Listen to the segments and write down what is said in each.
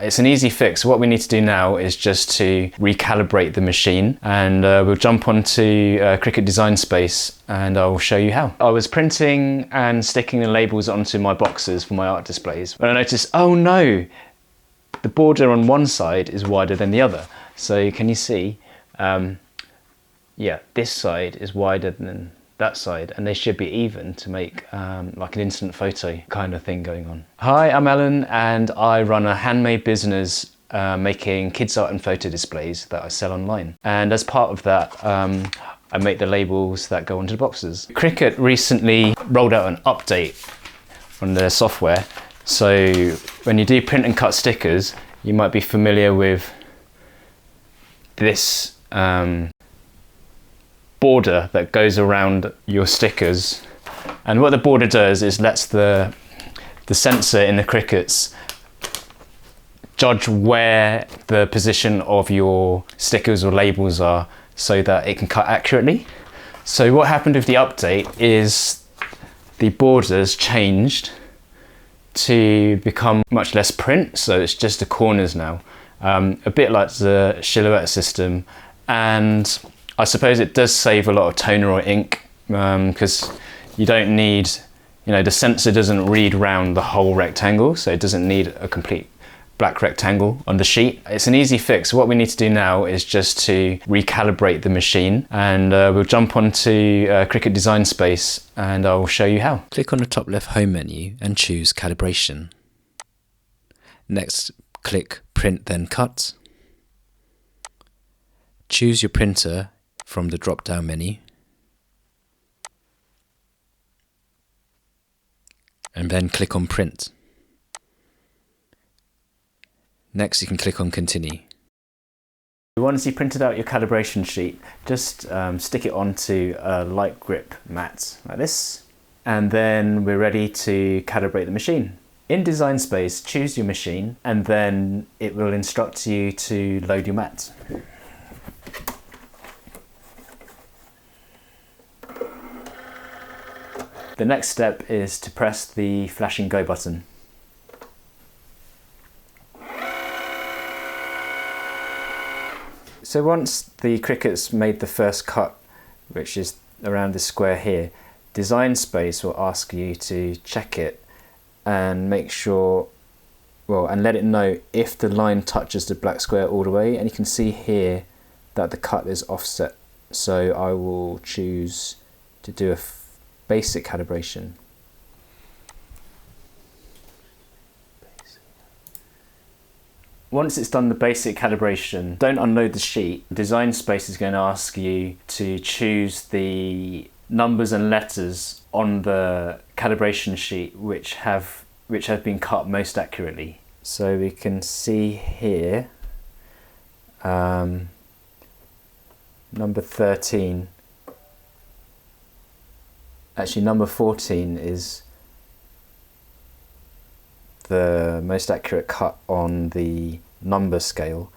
It's an easy fix. What we need to do now is just to recalibrate the machine, and we'll jump onto Cricut Design Space and I'll show you how. I was printing and sticking the labels onto my boxes for my art displays when I noticed, oh no, the border on one side is wider than the other. So can you see? Yeah, this side is wider than that side, and they should be even to make like an instant photo kind of thing going on. Hi, I'm Alan and I run a handmade business making kids art and photo displays that I sell online. And as part of that, I make the labels that go onto the boxes. Cricut recently rolled out an update on their software. So when you do print and cut stickers, you might be familiar with this border that goes around your stickers, and what the border does is lets the sensor in the Cricuts judge where the position of your stickers or labels are so that it can cut accurately. So what happened with the update is the borders changed to become much less print, so it's just the corners now, a bit like the silhouette system. And I suppose it does save a lot of toner or ink because you don't need, the sensor doesn't read round the whole rectangle, so it doesn't need a complete black rectangle on the sheet. It's an easy fix. What we need to do now is just to recalibrate the machine, and we'll jump onto Cricut Design Space and I'll show you how. Click on the top left home menu and choose calibration. Next, click print then cut. Choose your printer from the drop-down menu, and then click on print. Next you can click on continue. Once you've printed out your calibration sheet, just stick it onto a light grip mat like this, and then we're ready to calibrate the machine. In Design Space, choose your machine and then it will instruct you to load your mat. The next step is to press the flashing go button. So once the Cricut's made the first cut, which is around this square here, Design Space will ask you to check it and make sure, and let it know if the line touches the black square all the way. And you can see here that the cut is offset. So I will choose to do a basic calibration. Once it's done the basic calibration, don't unload the sheet. Design Space is going to ask you to choose the numbers and letters on the calibration sheet which have been cut most accurately. So we can see here number 13. Actually, number 14 is the most accurate cut on the number scale,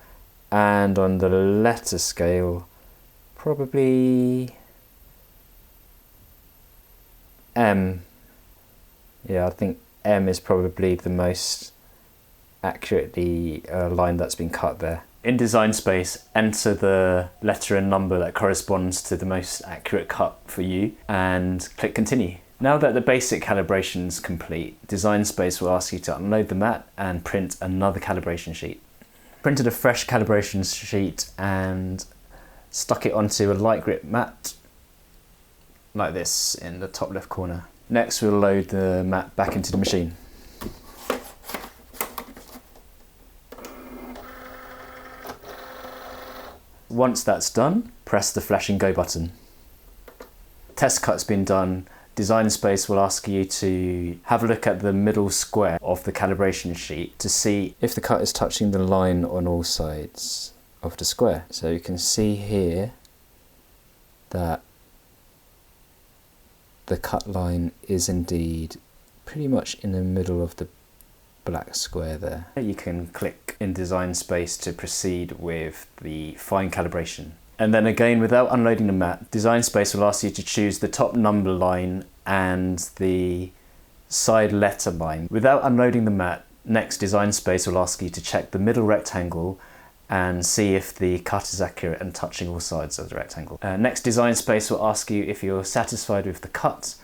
and on the letter scale, probably M. Yeah, I think M is probably the most accurately line that's been cut there. In Design Space, enter the letter and number that corresponds to the most accurate cut for you and click continue. Now that the basic calibration is complete, Design Space will ask you to unload the mat and print another calibration sheet. Printed a fresh calibration sheet and stuck it onto a light grip mat like this in the top left corner. Next we'll load the mat back into the machine. Once that's done, press the flashing go button. Test cut's been done. Design Space will ask you to have a look at the middle square of the calibration sheet to see if the cut is touching the line on all sides of the square. So you can see here that the cut line is indeed pretty much in the middle of the black square there. You can click in Design Space to proceed with the fine calibration. And then again, without unloading the mat, Design Space will ask you to choose the top number line and the side letter line. Without unloading the mat, next design space will ask you to check the middle rectangle and see if the cut is accurate and touching all sides of the rectangle. Next design space will ask you if you're satisfied with the cut.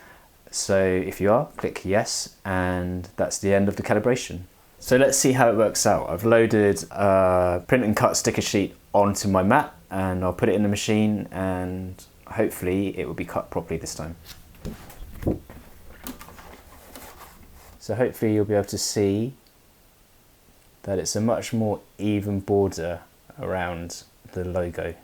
So if you are, click yes, and that's the end of the calibration. So let's see how it works out. I've loaded a print and cut sticker sheet onto my mat, and I'll put it in the machine, and hopefully it will be cut properly this time. So hopefully you'll be able to see that it's a much more even border around the logo.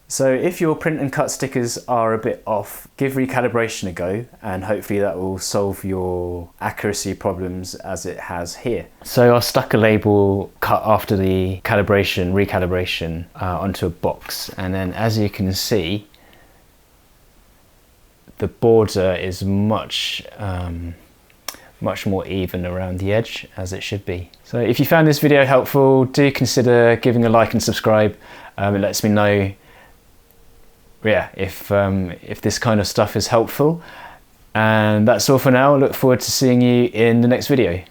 So if your print and cut stickers are a bit off, give recalibration a go, and hopefully that will solve your accuracy problems as it has here. So I stuck a label cut after the recalibration onto a box, and then as you can see, the border is much more even around the edge, as it should be. So if you found this video helpful, do consider giving a like and subscribe. It lets me know if this kind of stuff is helpful. And that's all for now. I look forward to seeing you in the next video.